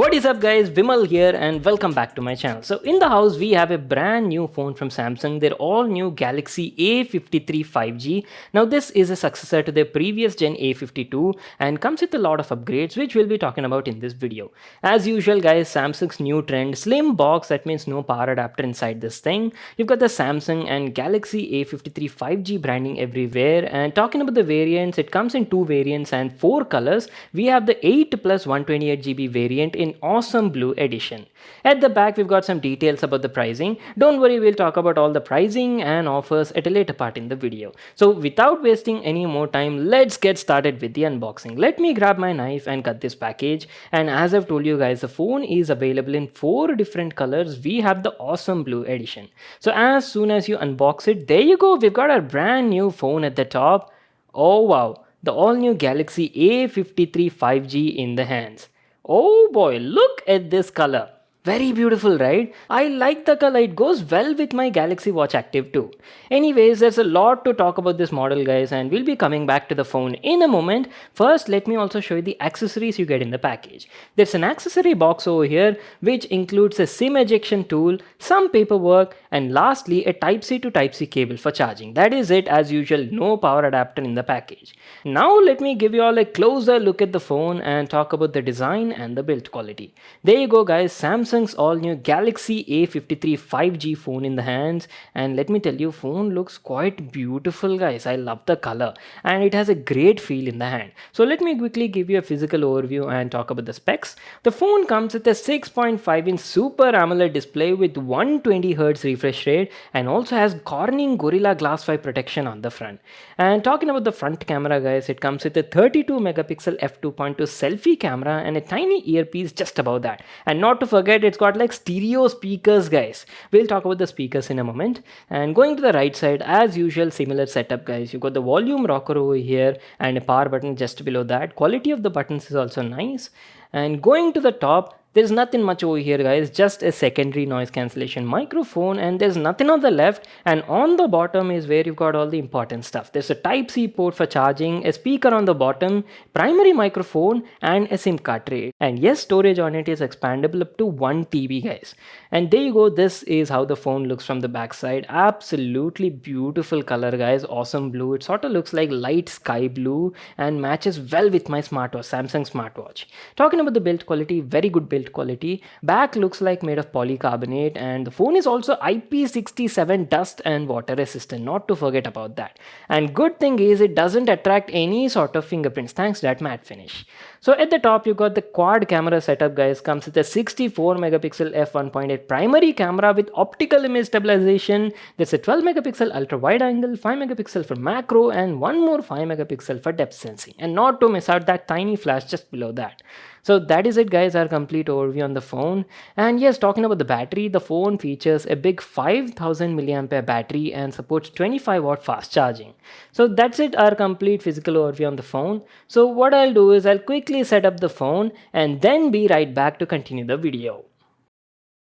What is up guys, Vimal here and welcome back to my channel. So in the house we have a brand new phone from Samsung. They're all new Galaxy A53 5G. Now this is a successor to their previous gen A52 and comes with a lot of upgrades which we'll be talking about in this video. As usual guys, Samsung's new trend, slim box, that means no power adapter inside this thing. You've got the Samsung and Galaxy A53 5G branding everywhere, and talking about the variants, it comes in two variants and four colors. We have the 8 plus 128GB variant in awesome blue edition. At the back we've got some details about the pricing. Don't worry, we'll talk about all the pricing and offers at a later part in the video. So without wasting any more time, let's get started with the unboxing. Let me grab my knife and cut this package. And as I've told you guys, the phone is available in 4 different colors. We have the awesome blue edition. So as soon as you unbox it, there you go, we've got our brand new phone at the top. Oh wow, the all new Galaxy A53 5G in the hands. Oh boy, look at this color. Very beautiful, right? I like the color, it goes well with my Galaxy Watch Active too. Anyways, there's a lot to talk about this model guys, and we'll be coming back to the phone in a moment. First, let me also show you the accessories you get in the package. There's an accessory box over here which includes a SIM ejection tool, some paperwork, and lastly a Type-C to Type-C cable for charging. That is it, as usual, no power adapter in the package. Now let me give you all a closer look at the phone and talk about the design and the build quality. There you go guys, Samsung's all new Galaxy A53 5G phone in the hands, and let me tell you, phone looks quite beautiful guys. I love the color and it has a great feel in the hand. So let me quickly give you a physical overview and talk about the specs. The phone comes with a 6.5-inch Super AMOLED display with 120Hz refresh rate and also has Corning Gorilla Glass 5 protection on the front. And talking about the front camera guys, it comes with a 32-megapixel f2.2 selfie camera and a tiny earpiece just above that. And not to forget, it's got like stereo speakers guys. We'll talk about the speakers in a moment. And going to the right side, as usual, similar setup guys. You've got the volume rocker over here and a power button just below that. Quality of the buttons is also nice. And going to the top, there's nothing much over here guys, just a secondary noise cancellation microphone, and there's nothing on the left. And on the bottom is where you've got all the important stuff. There's a Type-C port for charging, a speaker on the bottom, primary microphone, and a SIM card tray. And yes, storage on it is expandable up to 1 TB guys. And there you go, this is how the phone looks from the back side. Absolutely beautiful color guys, awesome blue. It sort of looks like light sky blue and matches well with my smartwatch, Samsung smartwatch. Talking about the build quality, very good build quality. Back looks like made of polycarbonate, and the phone is also IP67 dust and water resistant, not to forget about that. And good thing is it doesn't attract any sort of fingerprints thanks to that matte finish. So at the top you got the quad camera setup guys, comes with a 64 megapixel f1.8 primary camera with optical image stabilization. There's a 12 megapixel ultra wide angle, 5 megapixel for macro, and one more 5 megapixel for depth sensing, and not to miss out that tiny flash just below that. So that is it guys, our complete overview on the phone. And yes, talking about the battery, the phone features a big 5000 mAh battery and supports 25-watt fast charging. So that's it, our complete physical overview on the phone. So what I'll do is I'll quickly set up the phone and then be right back to continue the video.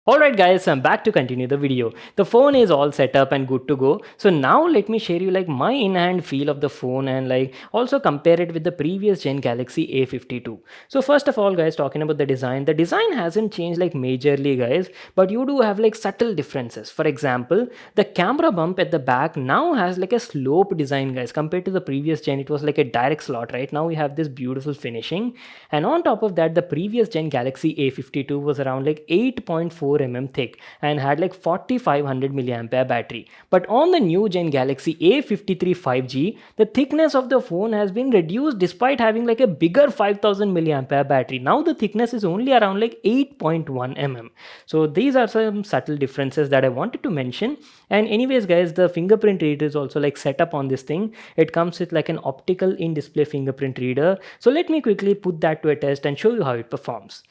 Alright guys, I'm back to continue the video. The phone is all set up and good to go. So now let me share you like my in-hand feel of the phone and like also compare it with the previous gen Galaxy A52. So first of all guys, talking about the design hasn't changed like majorly guys, but you do have like subtle differences. For example, the camera bump at the back now has like a slope design guys. Compared to the previous gen, it was like a direct slot. Right now we have this beautiful finishing, and on top of that, the previous gen Galaxy A52 was around like 8.4 mm thick and had like 4500 mAh battery. But on the new gen Galaxy A53 5G, the thickness of the phone has been reduced despite having like a bigger 5000 mAh battery. Now the thickness is only around like 8.1 mm. So these are some subtle differences that I wanted to mention. And anyways guys, the fingerprint reader is also like set up on this thing. It comes with like an optical in-display fingerprint reader. So let me quickly put that to a test and show you how it performs.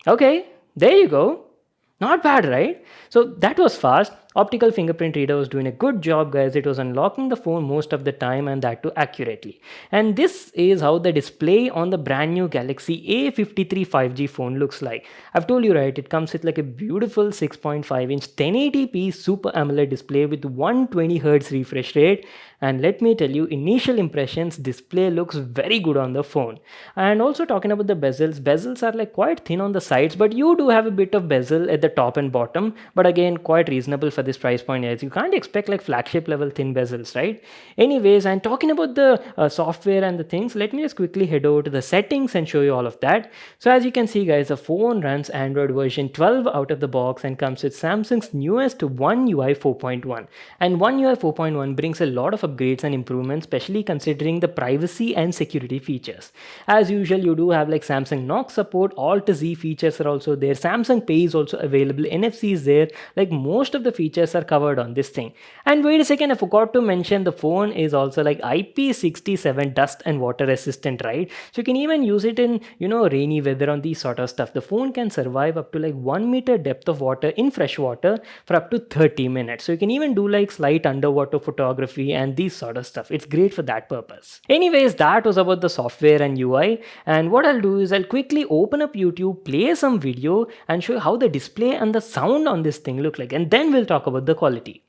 Okay, there you go. Not bad, right? So that was fast. Optical fingerprint reader was doing a good job, guys. It was unlocking the phone most of the time, and that too accurately. And this is how the display on the brand new Galaxy A53 5G phone looks like. I've told you, right, it comes with like a beautiful 6.5-inch 1080p Super AMOLED display with 120Hz refresh rate. And let me tell you, initial impressions, display looks very good on the phone. And also talking about the bezels are like quite thin on the sides, but you do have a bit of bezel at the top and bottom, but again quite reasonable for this price point, as you can't expect like flagship level thin bezels, right? Anyways, and talking about the software and the things, let me just quickly head over to the settings and show you all of that. So as you can see, guys, the phone runs Android version 12 out of the box and comes with Samsung's newest One UI 4.1. And One UI 4.1 brings a lot of upgrades and improvements, especially considering the privacy and security features. As usual, you do have like Samsung Knox support, Alt Z features are also there, Samsung Pay is also available, NFC is there, like most of the features are covered on this thing. And wait a second, I forgot to mention the phone is also like IP67 dust and water resistant, right? So you can even use it in, rainy weather on these sort of stuff. The phone can survive up to like 1 meter depth of water in fresh water for up to 30 minutes. So you can even do like slight underwater photography and these sort of stuff. It's great for that purpose. Anyways, that was about the software and UI. And what I'll do is I'll quickly open up YouTube, play some video and show you how the display and the sound on this thing look like. And then we'll talk about the quality.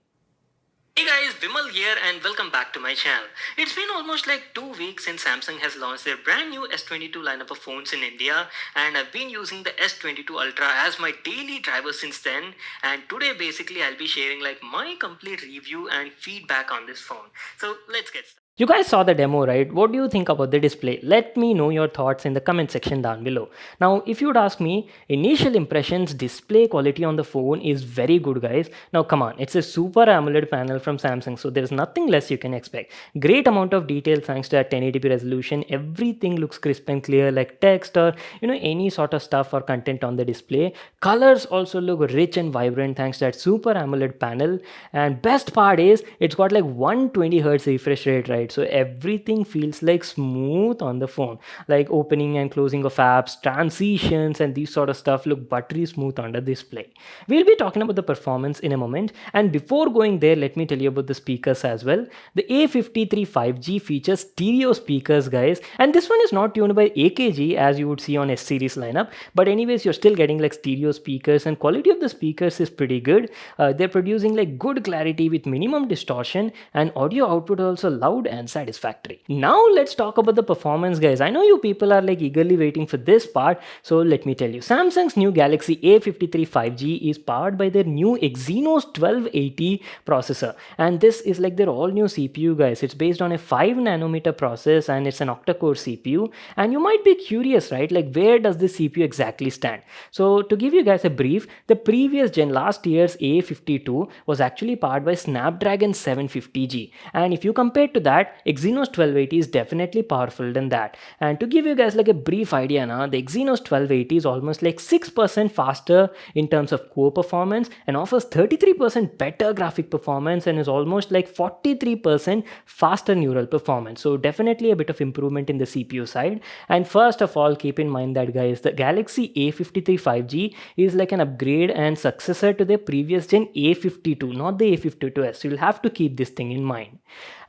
Hey guys, Vimal here and welcome back to my channel. It's been almost like 2 weeks since Samsung has launched their brand new S22 lineup of phones in India, and I've been using the S22 Ultra as my daily driver since then. And today basically I'll be sharing like my complete review and feedback on this phone. So let's get started. You guys saw the demo, right? What do you think about the display? Let me know your thoughts in the comment section down below. Now, if you'd ask me, initial impressions, display quality on the phone is very good, guys. Now, come on, it's a Super AMOLED panel from Samsung, so there's nothing less you can expect. Great amount of detail thanks to that 1080p resolution. Everything looks crisp and clear, like text or any sort of stuff or content on the display. Colors also look rich and vibrant thanks to that Super AMOLED panel. And best part is it's got like 120Hz refresh rate, right? So everything feels like smooth on the phone, like opening and closing of apps, transitions and these sort of stuff look buttery smooth on the display. We'll be talking about the performance in a moment, and before going there, let me tell you about the speakers as well. The A53 5G features stereo speakers, guys, and this one is not tuned by AKG as you would see on S series lineup, but anyways, you're still getting like stereo speakers, and quality of the speakers is pretty good. They're producing like good clarity with minimum distortion, and audio output also loud and satisfactory. Now let's talk about the performance, guys. I know you people are like eagerly waiting for this part, so let me tell you. Samsung's new Galaxy A53 5G is powered by their new Exynos 1280 processor, and this is like their all new CPU, guys. It's based on a 5 nanometer process and it's an octa-core CPU. And you might be curious, right, like where does this CPU exactly stand? So to give you guys a brief, the previous gen, last year's A52 was actually powered by Snapdragon 750G, and if you compare to that, Exynos 1280 is definitely powerful than that. And to give you guys like a brief idea now, the Exynos 1280 is almost like 6% faster in terms of core performance and offers 33% better graphic performance and is almost like 43% faster neural performance. So definitely a bit of improvement in the CPU side. And first of all, keep in mind that, guys, the Galaxy A53 5G is like an upgrade and successor to the previous gen A52, not the A52s. So you'll have to keep this thing in mind.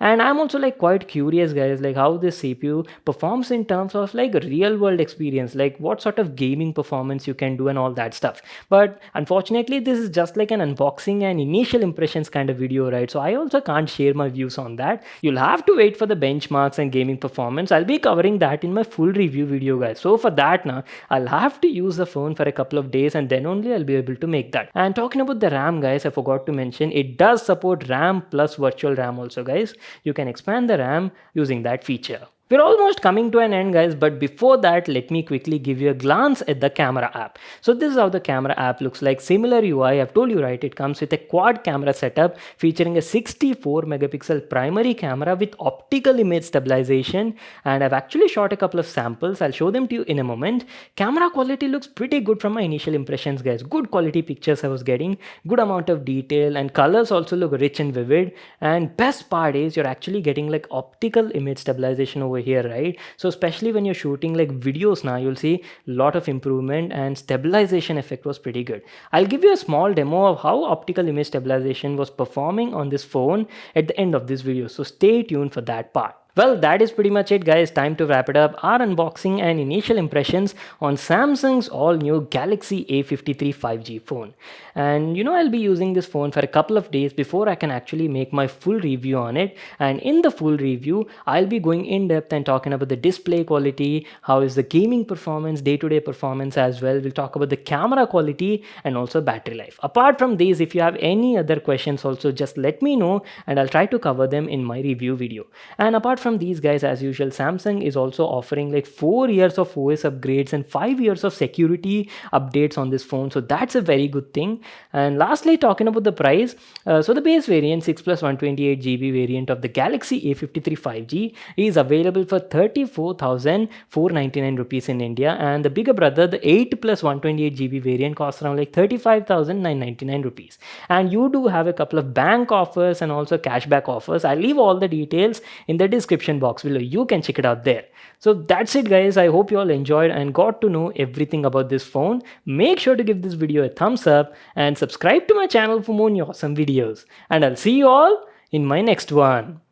And I'm also like quite curious, guys, like how this CPU performs in terms of like real world experience, like what sort of gaming performance you can do and all that stuff. But unfortunately, this is just like an unboxing and initial impressions kind of video, right? So I also can't share my views on that. You'll have to wait for the benchmarks and gaming performance. I'll be covering that in my full review video, guys. So for that now, I'll have to use the phone for a couple of days and then only I'll be able to make that. And talking about the RAM, guys, I forgot to mention it does support RAM plus virtual RAM also, guys. You can expand the RAM using that feature. We're almost coming to an end, guys, but before that, let me quickly give you a glance at the camera app. So this is how the camera app looks like. Similar UI, I've told you, right, it comes with a quad camera setup featuring a 64 megapixel primary camera with optical image stabilization, and I've actually shot a couple of samples. I'll show them to you in a moment. Camera quality looks pretty good from my initial impressions, guys. Good quality pictures I was getting, good amount of detail, and colors also look rich and vivid. And best part is you're actually getting like optical image stabilization over here, right? So especially when you're shooting like videos now, you'll see a lot of improvement, and stabilization effect was pretty good. I'll give you a small demo of how optical image stabilization was performing on this phone at the end of this video, so stay tuned for that part. Well, that is pretty much it, guys. Time to wrap it up. Our unboxing and initial impressions on Samsung's all new Galaxy A53 5G phone. And I'll be using this phone for a couple of days before I can actually make my full review on it. And in the full review, I'll be going in depth and talking about the display quality, how is the gaming performance, day-to-day performance as well. We'll talk about the camera quality and also battery life. Apart from these, if you have any other questions also, just let me know and I'll try to cover them in my review video. And apart from these, guys, as usual, Samsung is also offering like 4 years of OS upgrades and 5 years of security updates on this phone, so that's a very good thing. And lastly, talking about the price, so the base variant 6 plus 128GB variant of the Galaxy A53 5G is available for 34,499 rupees in India, and the bigger brother, the 8 plus 128GB variant, costs around like 35,999 rupees. And you do have a couple of bank offers and also cashback offers. I'll leave all the details in the description box below. You can check it out there. So that's it, guys. I hope you all enjoyed and got to know everything about this phone. Make sure to give this video a thumbs up and subscribe to my channel for more awesome videos. And I'll see you all in my next one.